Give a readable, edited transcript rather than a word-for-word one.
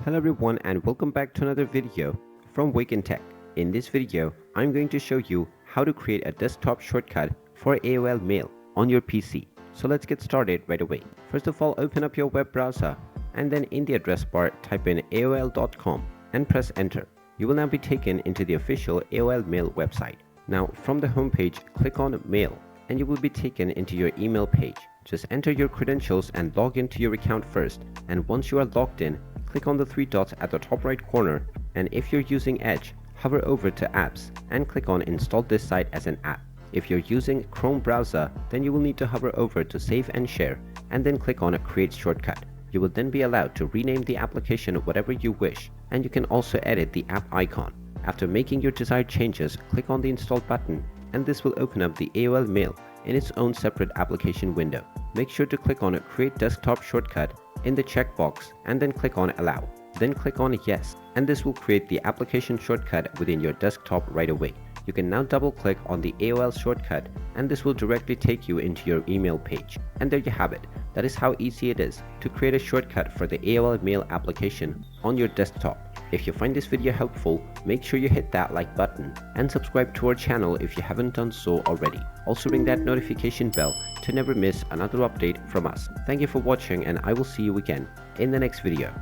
Hello everyone and welcome back to another video from Wake&Tech. In this video, I'm going to show you how to create a desktop shortcut for AOL Mail on your PC. So let's get started right away. First of all, open up your web browser and then in the address bar type in aol.com and press enter. You will now be taken into the official AOL Mail website. Now from the home page, click on Mail and you will be taken into your email page. Just enter your credentials and log into your account first, and once you are logged in, click on the three dots at the top right corner, and if you're using Edge, hover over to Apps and click on Install this site as an app. If you're using Chrome browser, then you will need to hover over to Save and Share and then click on Create Shortcut. You will then be allowed to rename the application whatever you wish, and you can also edit the app icon. After making your desired changes, click on the Install button and this will open up the AOL Mail in its own separate application window. Make sure to click on Create Desktop Shortcut in the checkbox and then click on Allow. Then click on Yes, and this will create the application shortcut within your desktop right away. You can now double click on the AOL shortcut and this will directly take you into your email page. And there you have it. That is how easy it is to create a shortcut for the AOL Mail application on your desktop. If you find this video helpful, make sure you hit that like button and subscribe to our channel if you haven't done so already. Also ring that notification bell to never miss another update from us. Thank you for watching and I will see you again in the next video.